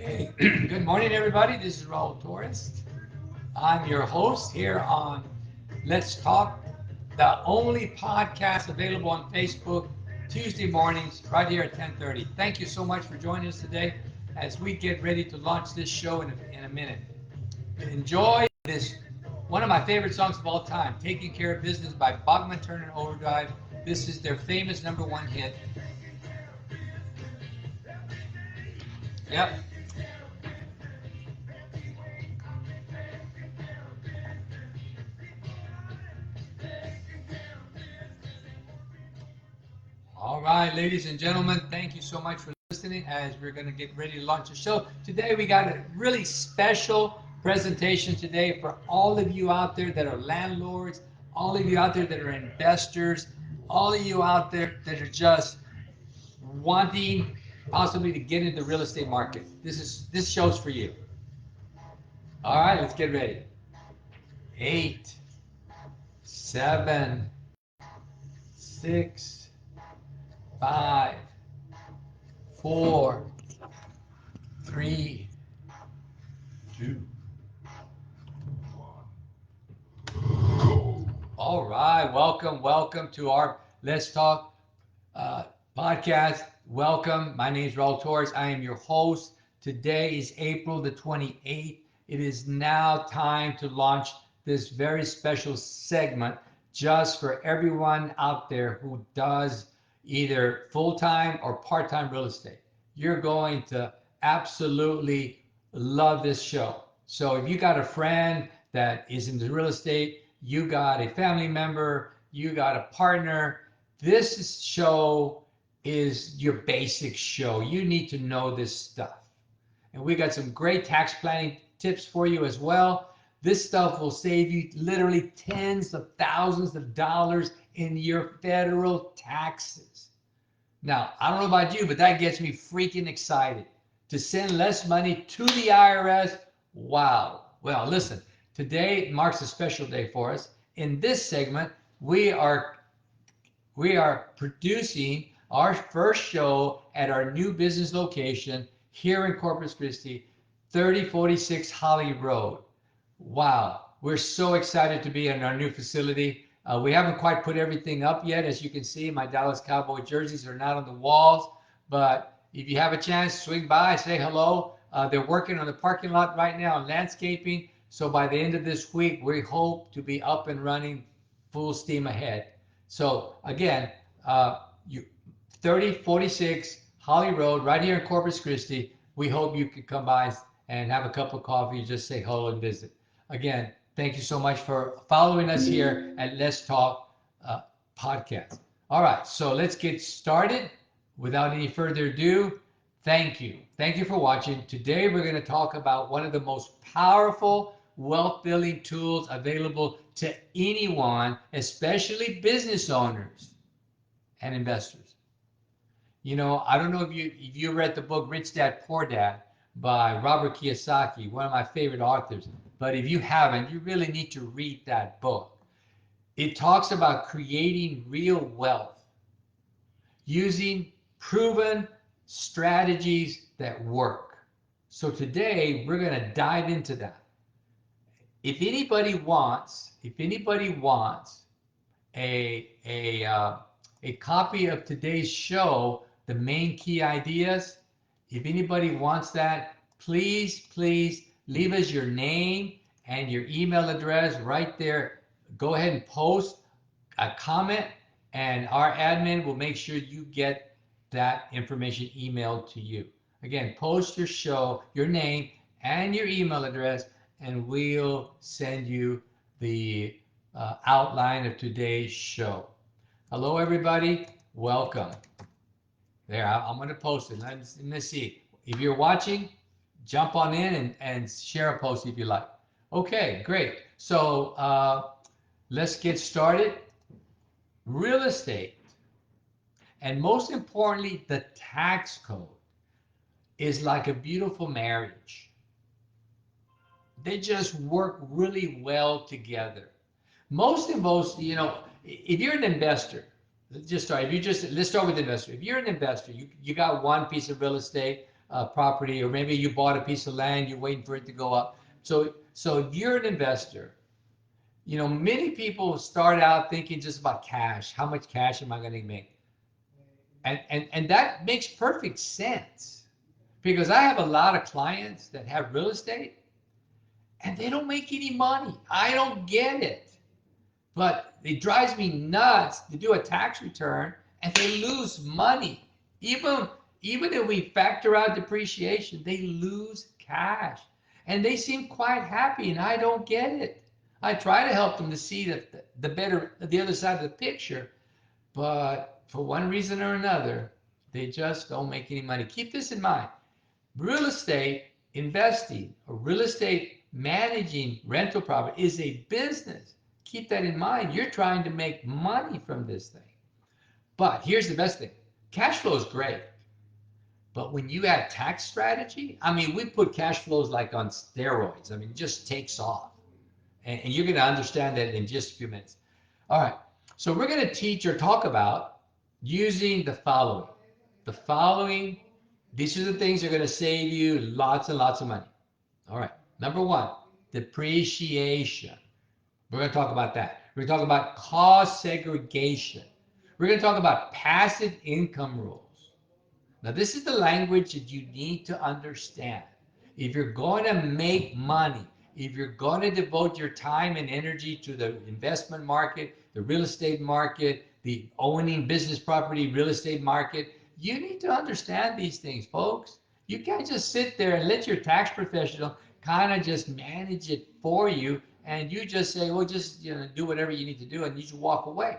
Hey, good morning, everybody. This is Raul Torres. I'm your host here on Let's Talk, the only podcast available on Facebook Tuesday mornings, right here at 10:30. Thank you so much for joining us today as we get ready to launch this show in a minute. Enjoy this one of my favorite songs of all time, "Taking Care of Business" by Bachman Turner Overdrive. This is their famous #1 hit. Yep. All right, ladies and gentlemen, thank you so much for listening as we're going to get ready to launch the show. Today, we got a really special presentation today for all of you out there that are landlords, all of you out there that are investors, all of you out there that are just wanting possibly to get into the real estate market. This show's for you. All right, let's get ready. 8, 7, 6, 5, 4, 3, 2. All right, welcome to our Let's Talk podcast. Welcome. My name is Raul Torres. I am your host. Today is April the 28th. It is now time to launch this very special segment just for everyone out there who does either full-time or part-time real estate. You're going to absolutely love this show. So if you got a friend that is into real estate, you got a family member, you got a partner, this show is your basic show. You need to know this stuff. And we got some great tax planning tips for you as well. This stuff will save you literally tens of thousands of dollars in your federal taxes. Now, I don't know about you, but that gets me freaking excited. To send less money to the IRS, wow. Well, listen, today marks a special day for us. In this segment, we are producing our first show at our new business location here in Corpus Christi, 3046 Holly Road. Wow, we're so excited to be in our new facility. We haven't quite put everything up yet. As you can see, my Dallas Cowboy jerseys are not on the walls, but if you have a chance, swing by, say hello. They're working on the parking lot right now on landscaping. So by the end of this week, we hope to be up and running full steam ahead. So again, 3046 Holly Road, right here in Corpus Christi. We hope you can come by and have a cup of coffee, just say hello and visit. Again, thank you so much for following us here at Let's Talk Podcast. All right, so let's get started. Without any further ado, thank you. Thank you for watching. Today, we're going to talk about one of the most powerful wealth building tools available to anyone, especially business owners and investors. You know, I don't know if you read the book Rich Dad Poor Dad by Robert Kiyosaki, one of my favorite authors. But if you haven't, you really need to read that book. It talks about creating real wealth using proven strategies that work. So today we're going to dive into that. If anybody wants a copy of today's show, the main key ideas, if anybody wants that, please leave us your name and your email address right there. Go ahead and post a comment, and our admin will make sure you get that information emailed to you. Again, post your show, your name, and your email address, and we'll send you the outline of today's show. Hello, everybody. Welcome. There, I'm going to post it. Let's see. If you're watching, jump on in and share a post if you like. Okay, great. So let's get started. Real estate, and most importantly, the tax code, is like a beautiful marriage. They just work really well together. Most, you know, if you're an investor, let's start with the investor. If you're an investor, you got one piece of real estate, property, or maybe you bought a piece of land, you're waiting for it to go up. So if you're an investor, you know, many people start out thinking just about cash. How much cash am I going to make? And that makes perfect sense, because I have a lot of clients that have real estate and they don't make any money. I don't get it. But it drives me nuts to do a tax return and they lose money. Even, even if we factor out depreciation, they lose cash. And they seem quite happy, and I don't get it. I try to help them to see that the other side of the picture, but for one reason or another, they just don't make any money. Keep this in mind. Real estate investing or real estate managing rental property is a business. Keep that in mind. You're trying to make money from this thing. But here's the best thing. Cash flow is great. But when you add tax strategy, I mean, we put cash flows like on steroids. I mean, it just takes off. And you're going to understand that in just a few minutes. All right. So we're going to teach or talk about using the following. The following, these are the things that are going to save you lots and lots of money. All right. Number one, depreciation. We're going to talk about that. We're going to talk about cost segregation. We're going to talk about passive income rules. Now, this is the language that you need to understand. If you're going to make money, if you're going to devote your time and energy to the investment market, the real estate market, the owning business property real estate market, you need to understand these things, folks. You can't just sit there and let your tax professional kind of just manage it for you, and you just say, well, just do whatever you need to do, and you just walk away.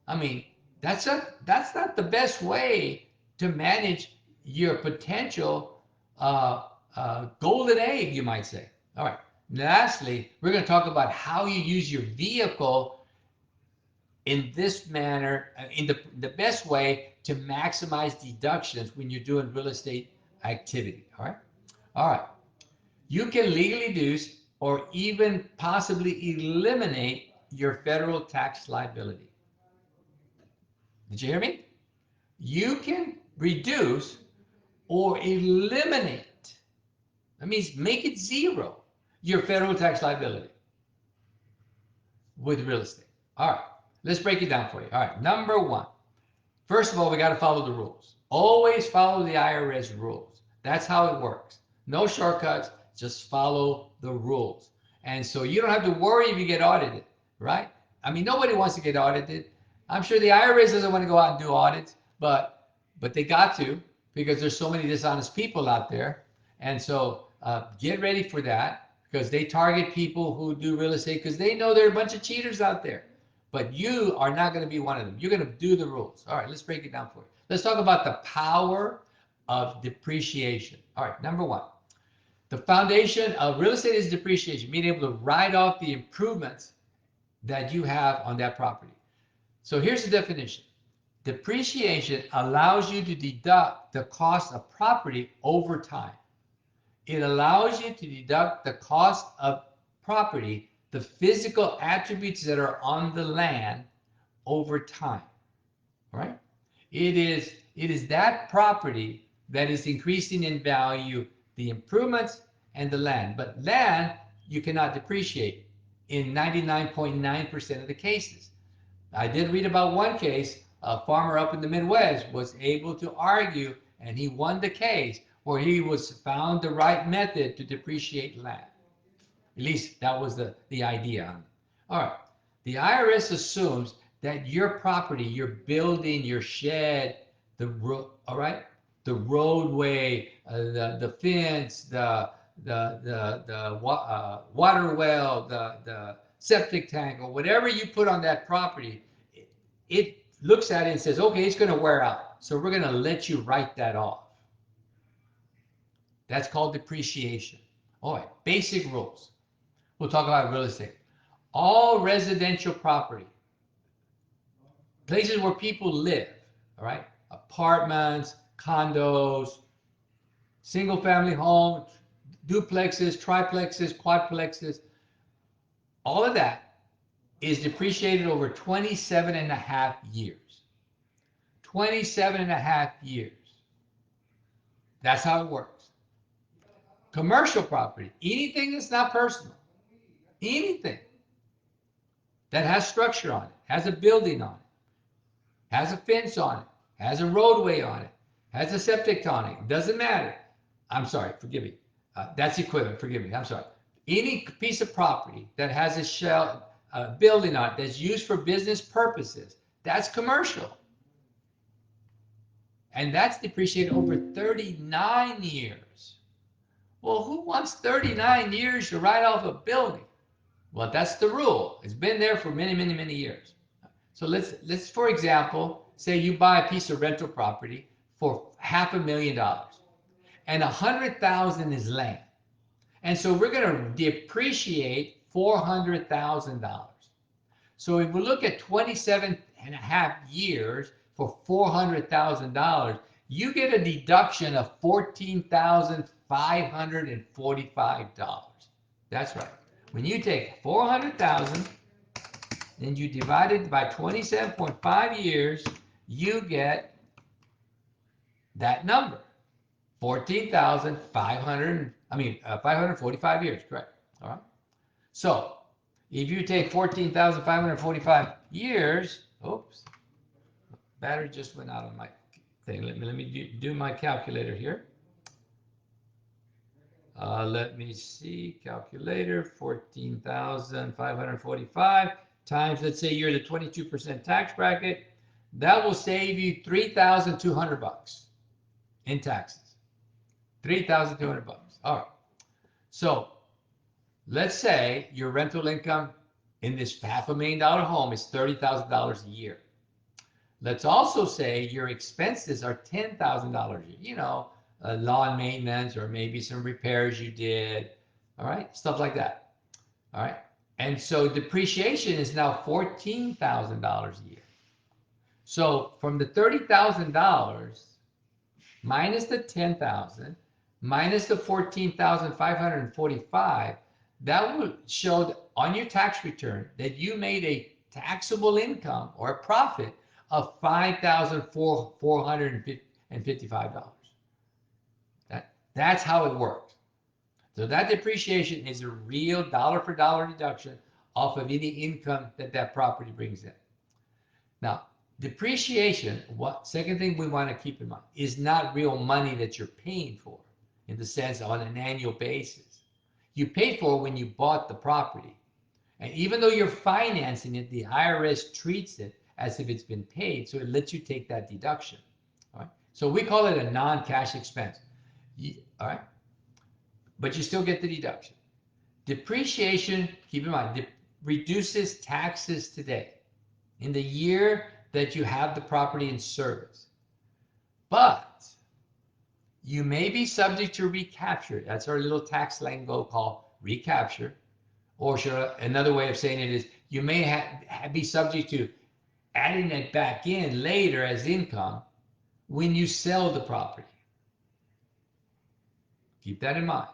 I mean, that's not the best way to manage your potential golden egg, you might say. All right. Lastly, we're going to talk about how you use your vehicle in this manner, in the best way to maximize deductions when you're doing real estate activity. All right. All right. You can legally reduce or even possibly eliminate your federal tax liability. Did you hear me? You can reduce or eliminate, that means make it zero, your federal tax liability with real estate. All right, let's break it down for you. All right, number one, first of all, we got to follow the rules. Always follow the IRS rules. That's how it works. No shortcuts, just follow the rules. And so you don't have to worry if you get audited, right? I mean, nobody wants to get audited. I'm sure the IRS doesn't want to go out and do audits, but they got to, because there's so many dishonest people out there. And so get ready for that, because they target people who do real estate because they know there are a bunch of cheaters out there. But you are not going to be one of them. You're going to do the rules. All right, let's break it down for you. Let's talk about the power of depreciation. All right, number one, the foundation of real estate is depreciation, being able to write off the improvements that you have on that property. So here's the definition. Depreciation allows you to deduct the cost of property over time. It allows you to deduct the cost of property, the physical attributes that are on the land over time. All right? It is that property that is increasing in value, the improvements and the land. But land, you cannot depreciate in 99.9% of the cases. I did read about one case. A farmer up in the Midwest was able to argue, and he won the case, where he was found the right method to depreciate land. At least that was the idea. All right. The IRS assumes that your property, your building, your shed, all right, the roadway, the fence, the water well, the septic tank, or whatever you put on that property, it looks at it and says, okay, it's going to wear out, so we're going to let you write that off. That's called depreciation. All right, basic rules. We'll talk about real estate. All residential property, places where people live, all right, apartments, condos, single family homes, duplexes, triplexes, quadplexes, all of that is depreciated over 27 and a half years. 27 and a half years. That's how it works. Commercial property, anything that's not personal, anything that has structure on it, has a building on it, has a fence on it, has a roadway on it, has a septic tank on it, doesn't matter. I'm sorry, forgive me. That's equivalent, forgive me, I'm sorry. Any piece of property that has a shell, building on it that's used for business purposes, that's commercial. And that's depreciated over 39 years. Well, who wants 39 years to write off a building? Well, that's the rule. It's been there for many, many, many years. So let's for example, say you buy a piece of rental property for $500,000 and $100,000 is land. And so we're going to depreciate $400,000. So if we look at 27 and a half years for $400,000, you get a deduction of $14,545. That's right. When you take 400,000 and you divide it by 27.5 years, you get that number. 545 years, correct. All right. So if you take 14,545 years, oops, battery just went out on my thing. Let me do my calculator here. Let me see, calculator, 14,545 times, let's say you're the 22% tax bracket, that will save you $3,200 in taxes. $3,200. All right. So let's say your rental income in this $500,000 home is $30,000 a year. Let's also say your expenses are $10,000 a year. You know, lawn maintenance or maybe some repairs you did. All right, stuff like that. All right. And so depreciation is now $14,000 a year. So from the $30,000 minus the $10,000 minus the $14,545, that will show on your tax return that you made a taxable income or a profit of $5,455. That's how it works. So that depreciation is a real dollar for dollar deduction off of any income that that property brings in. Now, depreciation, second thing we want to keep in mind, is not real money that you're paying for in the sense on an annual basis. You paid for it when you bought the property. And even though you're financing it, the IRS treats it as if it's been paid, so it lets you take that deduction. All right? So we call it a non-cash expense. All right? But you still get the deduction. Depreciation, keep in mind, reduces taxes today in the year that you have the property in service. But you may be subject to recapture. That's our little tax lingo called recapture. Or another way of saying it is you may be subject to adding it back in later as income when you sell the property. Keep that in mind.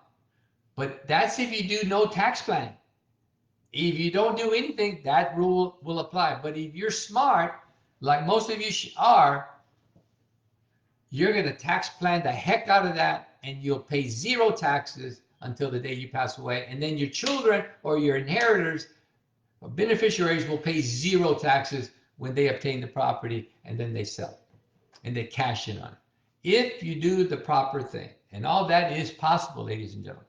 But that's if you do no tax planning. If you don't do anything, that rule will apply. But if you're smart, like most of you are, you're going to tax plan the heck out of that, and you'll pay zero taxes until the day you pass away. And then your children or your inheritors or beneficiaries will pay zero taxes when they obtain the property and then they sell it and they cash in on it. If you do the proper thing, and all that is possible, ladies and gentlemen.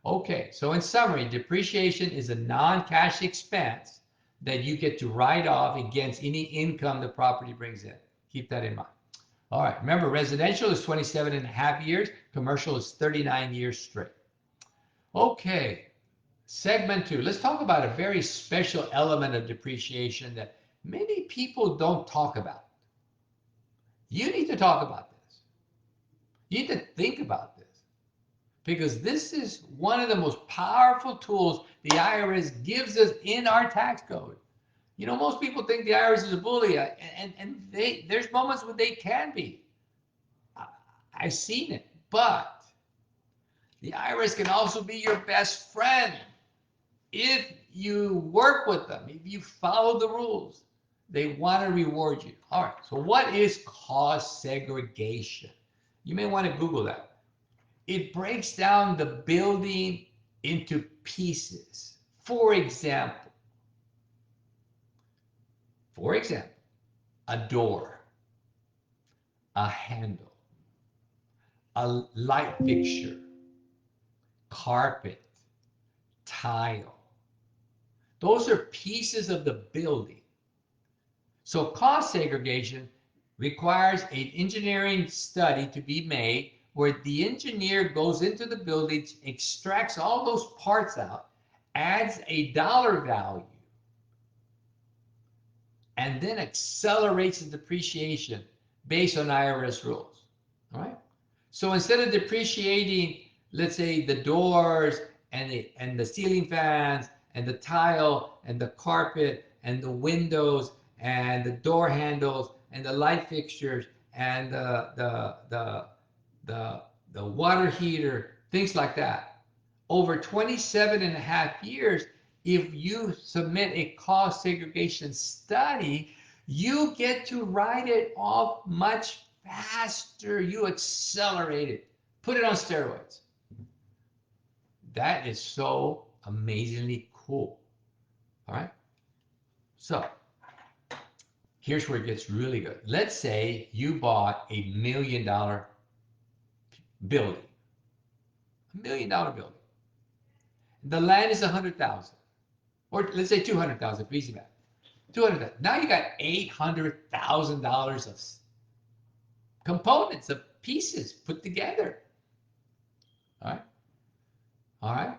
Okay, so in summary, depreciation is a non-cash expense that you get to write off against any income the property brings in. Keep that in mind. All right, remember, residential is 27 and a half years, commercial is 39 years straight. Okay, segment 2. Let's talk about a very special element of depreciation that many people don't talk about. You need to talk about this. You need to think about this. Because this is one of the most powerful tools the IRS gives us in our tax code. You know, most people think the IRS is a bully, and there's moments when they can be. I've seen it. But the IRS can also be your best friend if you work with them, if you follow the rules. They want to reward you. All right, so what is cost segregation? You may want to Google that. It breaks down the building into pieces. For example, a door, a handle, a light fixture, carpet, tile. Those are pieces of the building. So cost segregation requires an engineering study to be made where the engineer goes into the building, extracts all those parts out, adds a dollar value, and then accelerates the depreciation based on IRS rules. All right? So instead of depreciating, let's say, the doors and the ceiling fans and the tile and the carpet and the windows and the door handles and the light fixtures and the water heater, things like that. Over 27 and a half years, if you submit a cost segregation study, you get to write it off much faster. You accelerate it. Put it on steroids. That is so amazingly cool. All right? So, here's where it gets really good. Let's say you bought $1 million building. $1 million building. The land is 100,000. Or let's say 200,000, for easy math. 200,000. Now you got $800,000 of components, of pieces put together. All right? All right?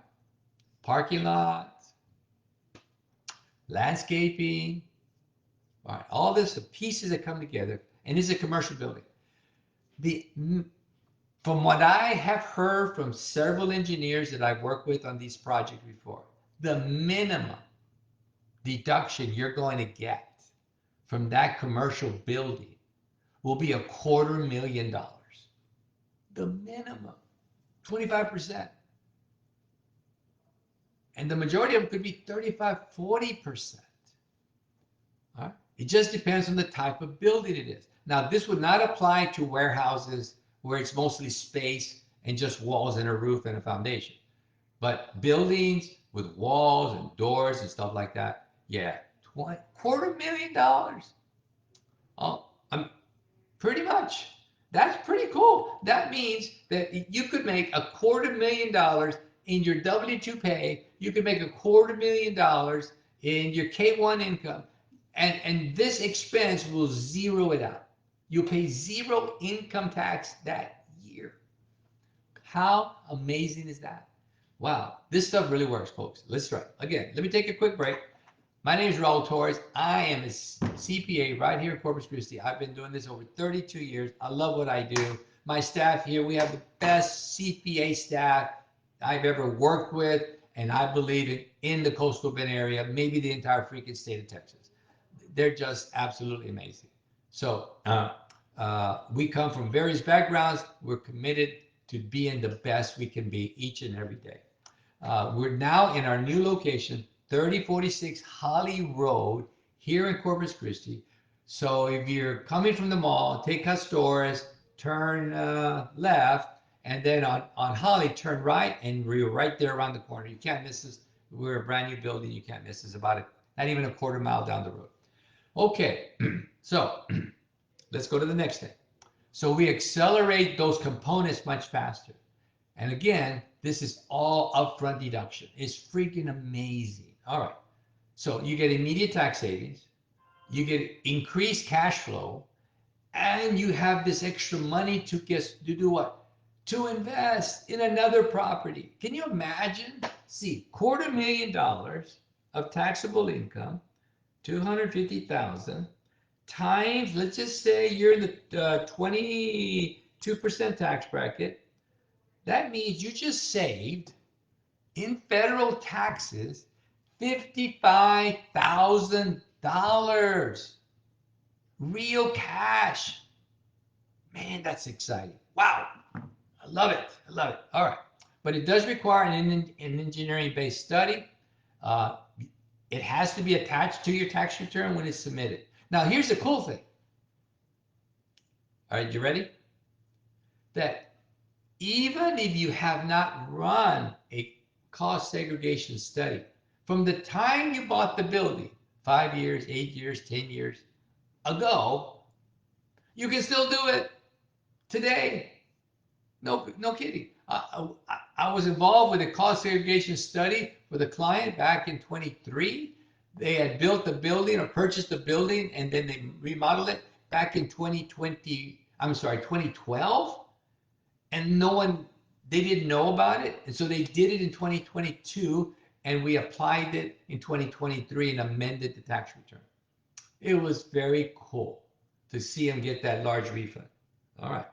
Parking lot, landscaping, all right, all this, the pieces that come together, and this is a commercial building. From what I have heard from several engineers that I've worked with on these projects before, the minimum deduction you're going to get from that commercial building will be $250,000. The minimum, 25%. And the majority of them could be 35, 40%. All right? It just depends on the type of building it is. Now, this would not apply to warehouses where it's mostly space and just walls and a roof and a foundation. But buildings with walls and doors and stuff like that, yeah, $250,000. Oh, I'm pretty much. That's pretty cool. That means that you could make $250,000 in your W-2 pay. You could make $250,000 in your K-1 income. And this expense will zero it out. You'll pay zero income tax that year. How amazing is that? Wow, this stuff really works, folks. Let's try it. Again, let me take a quick break. My name is Raul Torres. I am a CPA right here in Corpus Christi. I've been doing this over 32 years. I love what I do. My staff here, we have the best CPA staff I've ever worked with, and I believe in the coastal Bend area, maybe the entire freaking state of Texas. They're just absolutely amazing. So we come from various backgrounds. We're committed to being the best we can be each and every day. We're now in our new location, 3046 Holly Road here in Corpus Christi. So if you're coming from the mall, take Castores, turn left, and then on Holly, turn right, and we're right there around the corner. You can't miss us. We're a brand new building. You can't miss us. About not even a quarter mile down the road. Okay, so let's go to the next thing. So we accelerate those components much faster. And again, this is all upfront deduction. It's freaking amazing. All right. So you get immediate tax savings, you get increased cash flow, and you have this extra money to do what? To invest in another property. Can you imagine? See, $250,000 of taxable income, 250,000 times, let's just say you're in the 22% tax bracket. That means you just saved in federal taxes $55,000. Real cash. Man, that's exciting. Wow. I love it. I love it. All right. But it does require an engineering-based study. It has to be attached to your tax return when it's submitted. Now, here's the cool thing. All right, you ready? that even if you have not run a cost segregation study, from the time you bought the building, 5 years, 8 years, 10 years ago, you can still do it today. No kidding. I was involved with a cost segregation study for the client back in 23. They had built the building or purchased the building and then they remodeled it back in 2012. And they didn't know about it. And so they did it in 2022 and we applied it in 2023 and amended the tax return. It was very cool to see them get that large refund. All right.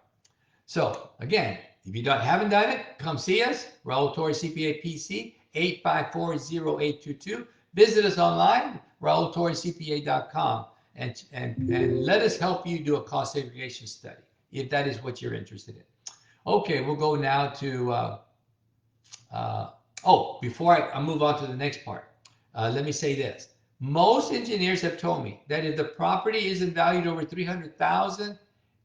So again, if you haven't done it, come see us. Raul Torres CPA PC, 854-0822. Visit us online, raultorrescpa.com, and let us help you do a cost segregation study if that is what you're interested in. Okay, we'll go now to, before I move on to the next part, let me say this. Most engineers have told me that if the property isn't valued over $300,000,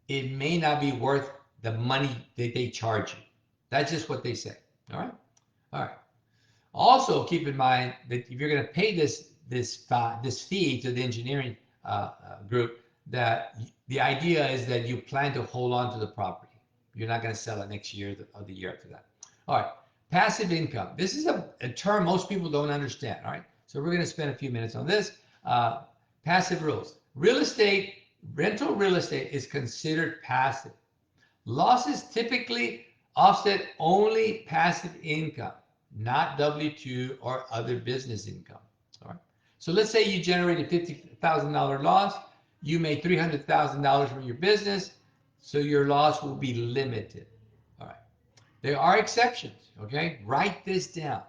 it may not be worth the money that they charge you. That's just what they say. All right. All right. Also, keep in mind that if you're going to pay this fee to the engineering group, that the idea is that you plan to hold on to the property. You're not going to sell it next year or the year after that. All right. Passive income. This is a term most people don't understand. All right. So we're going to spend a few minutes on this. Passive rules. Rental real estate is considered passive. Losses typically offset only passive income, not W-2 or other business income. All right. So let's say you generated $50,000 loss. You made $300,000 from your business, so your loss will be limited. All right. There are exceptions. Okay. Write this down.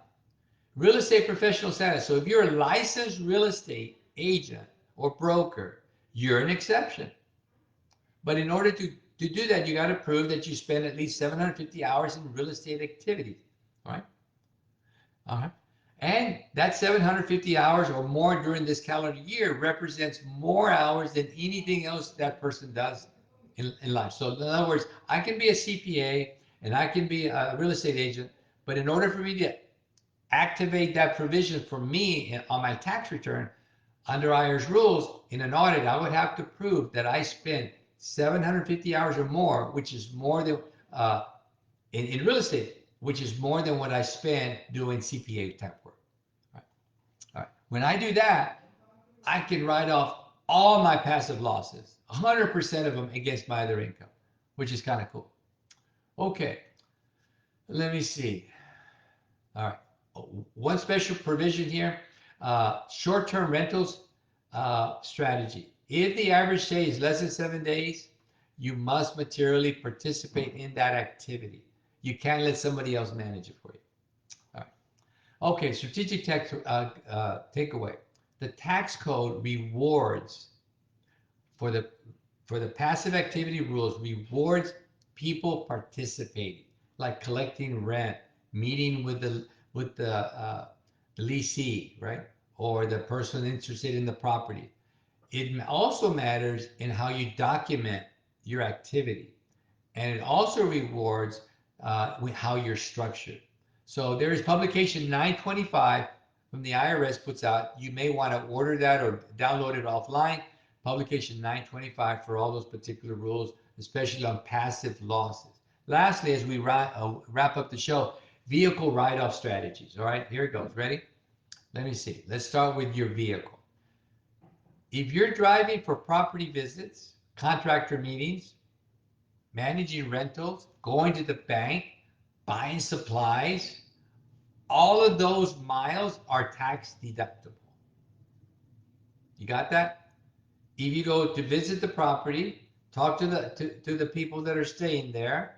Real estate professional status. So if you're a licensed real estate agent or broker, you're an exception. But in order to do that, you got to prove that you spend at least 750 hours in real estate activity. All right. All right. And that 750 hours or more during this calendar year represents more hours than anything else that person does in life. So in other words, I can be a CPA and I can be a real estate agent, but in order for me to activate that provision for me on my tax return under IRS rules in an audit, I would have to prove that I spent 750 hours or more, which is more than in real estate, which is more than what I spend doing CPA type work. All right. All right. When I do that, I can write off all my passive losses, 100% of them against my other income, which is kind of cool. Okay. Let me see. All right. One special provision here, short-term rentals strategy. If the average stay is less than 7 days, you must materially participate in that activity. You can't let somebody else manage it for you. All right. Okay, strategic takeaway. The tax code rewards for the passive activity rules, rewards people participating, like collecting rent, meeting with the leasee, right? Or the person interested in the property. It also matters in how you document your activity. And it also rewards how you're structured. So there is publication 925 from the IRS puts out. You may want to order that or download it offline. Publication 925 for all those particular rules, especially on passive losses. Lastly, as we wrap up the show, vehicle write-off strategies. All right, here it goes. Ready? Let me see. Let's start with your vehicle. If you're driving for property visits, contractor meetings, managing rentals, going to the bank, buying supplies, all of those miles are tax deductible. You got that? If you go to visit the property, talk to the people that are staying there,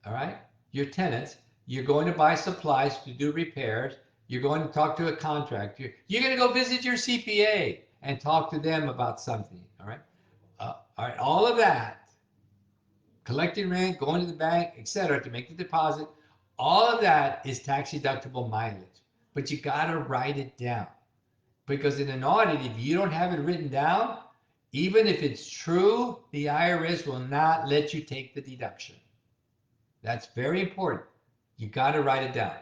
all right, your tenants, you're going to buy supplies to do repairs, you're going to talk to a contractor, you're going to go visit your CPA and talk to them about something, all right? All right, all of that, collecting rent, going to the bank, etc., to make the deposit, all of that is tax deductible mileage. But you got to write it down. Because in an audit, if you don't have it written down, even if it's true, the IRS will not let you take the deduction. That's very important. You got to write it down.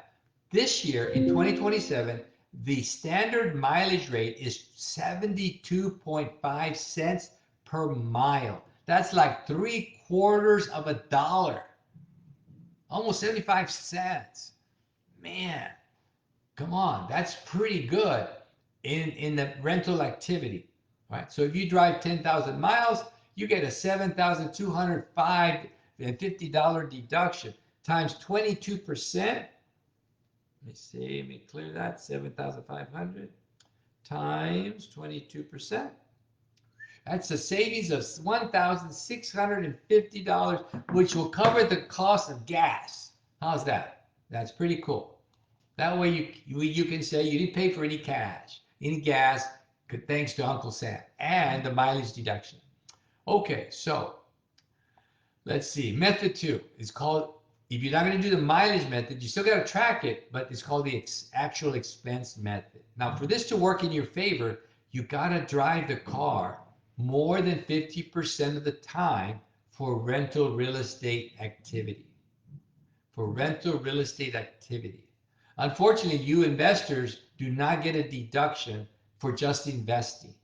This year in 2027, the standard mileage rate is 72.5 cents per mile. That's like 3/4 of a dollar, almost 75 cents. Man, come on, that's pretty good in the rental activity, right? So if you drive 10,000 miles, you get a $7,205.50 deduction times 22%. Let me see, let me clear that. 7,500 times 22%. That's a savings of $1,650, which will cover the cost of gas. How's that? That's pretty cool. That way you can say you didn't pay for any cash, any gas, thanks to Uncle Sam and the mileage deduction. Okay, so let's see. Method 2 is called, if you're not going to do the mileage method, you still got to track it, but it's called the actual expense method. Now, for this to work in your favor, you got to drive the car more than 50% of the time for rental real estate activity. For rental real estate activity. Unfortunately, you investors do not get a deduction for just investing,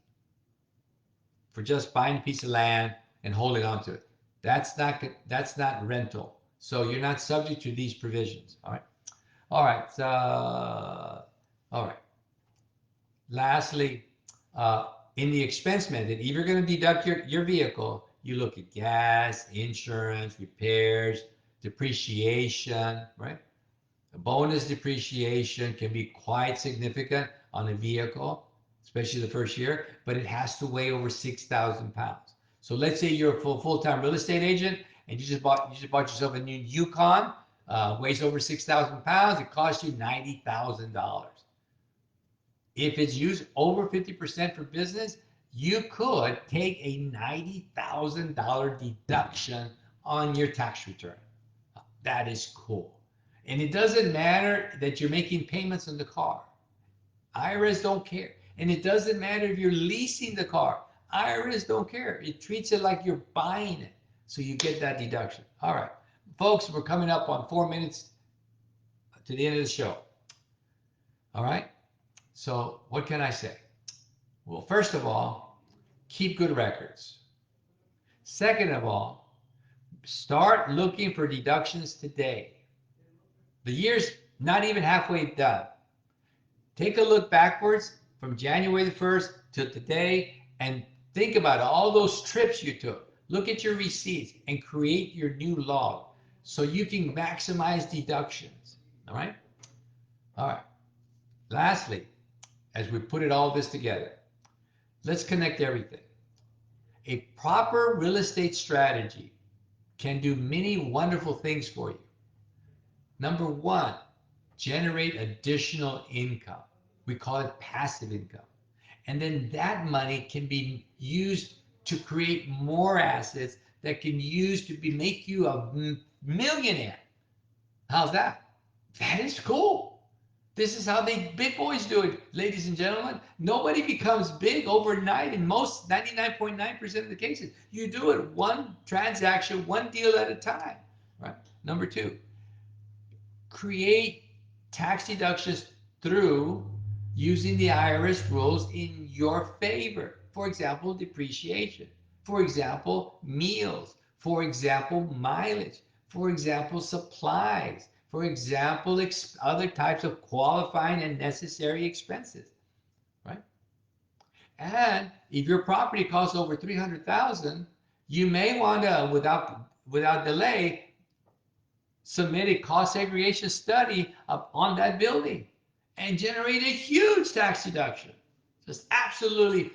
for just buying a piece of land and holding on to it. That's not rental. So you're not subject to these provisions. All right. All right. All right. Lastly, in the expense method, if you're going to deduct your vehicle, you look at gas, insurance, repairs, depreciation, right? Bonus depreciation can be quite significant on a vehicle, especially the first year, but it has to weigh over 6,000 pounds. So let's say you're a full-time real estate agent and you just bought yourself a new Yukon, weighs over 6,000 pounds, it costs you $90,000. If it's used over 50% for business, you could take a $90,000 deduction on your tax return. That is cool. And it doesn't matter that you're making payments on the car. IRS don't care. And it doesn't matter if you're leasing the car. IRS don't care. It treats it like you're buying it. So you get that deduction. All right. Folks, we're coming up on 4 minutes to the end of the show. All right. So what can I say? Well, first of all, keep good records. Second of all, start looking for deductions today. The year's not even halfway done. Take a look backwards from January the 1st to today and think about all those trips you took. Look at your receipts and create your new log so you can maximize deductions. All right? All right. Lastly, as we put all this together, let's connect everything. A proper real estate strategy can do many wonderful things for you. Number one, generate additional income. We call it passive income. And then that money can be used to create more assets that can use to make you a millionaire. How's that? That is cool. This is how the big boys do it, ladies and gentlemen. Nobody becomes big overnight in most 99.9% of the cases. You do it one transaction, one deal at a time. Right? Number two, create tax deductions through using the IRS rules in your favor. For example, depreciation. For example, meals. For example, mileage. For example, supplies. For example, other types of qualifying and necessary expenses. Right? And if your property costs over $300,000, you may want to, without delay, submit a cost segregation study on that building and generate a huge tax deduction. Just absolutely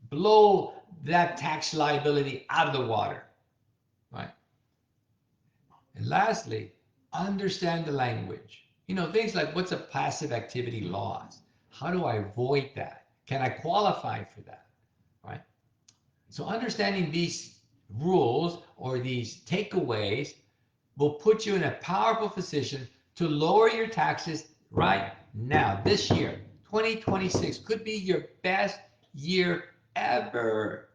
blow that tax liability out of the water, right? And lastly, understand the language. You know, things like what's a passive activity loss? How do I avoid that? Can I qualify for that, right? So understanding these rules or these takeaways will put you in a powerful position to lower your taxes right now. This year, 2026, could be your best year ever.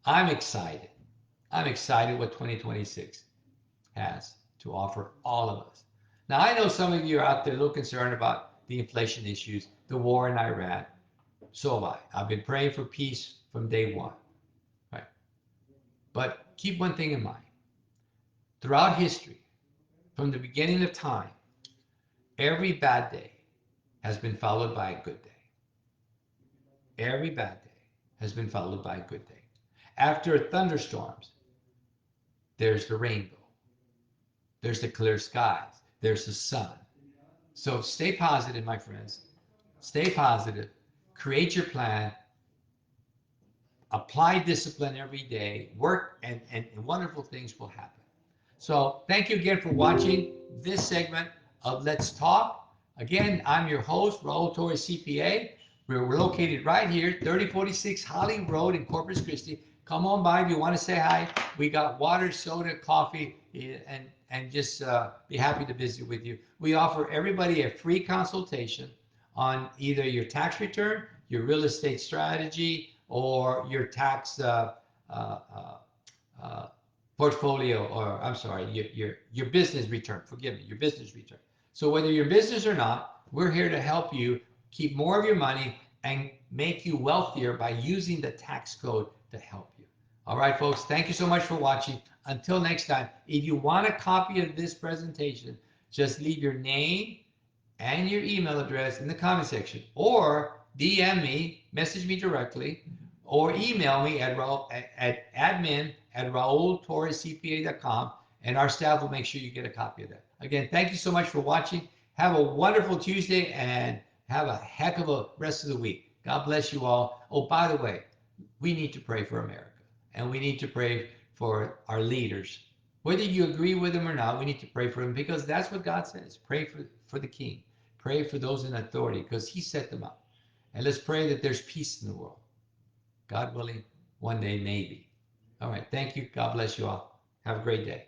I'm excited. I'm excited what 2026 has. to offer all of us. Now, I know some of you are out there a little concerned about the inflation issues, the war in Iran. So have I. I've been praying for peace from day one. Right? But keep one thing in mind. Throughout history, from the beginning of time, every bad day has been followed by a good day. Every bad day has been followed by a good day. After thunderstorms, there's the rainbow. There's the clear skies. There's the sun. So stay positive, my friends. Stay positive. Create your plan. Apply discipline every day. Work, and wonderful things will happen. So thank you again for watching this segment of Let's Talk. Again, I'm your host, Raul Torres, CPA. We're located right here, 3046 Holly Road in Corpus Christi. Come on by if you want to say hi. We got water, soda, coffee, and just be happy to visit with you. We offer everybody a free consultation on either your tax return, your real estate strategy, or your tax portfolio, or I'm sorry, your business return. Forgive me, your business return. So whether you're business or not, we're here to help you keep more of your money and make you wealthier by using the tax code to help you. All right, folks, thank you so much for watching. Until next time, if you want a copy of this presentation, just leave your name and your email address in the comment section, or DM me, message me directly, or email me at admin@raultorrescpa.com, and our staff will make sure you get a copy of that. Again, thank you so much for watching. Have a wonderful Tuesday and have a heck of a rest of the week. God bless you all. Oh, by the way, we need to pray for America, and we need to pray for our leaders. Whether you agree with them or not, we need to pray for them, because that's what God says. Pray for the king. Pray for those in authority, because he set them up. And let's pray that there's peace in the world. God willing, one day maybe. All right. Thank you. God bless you all. Have a great day.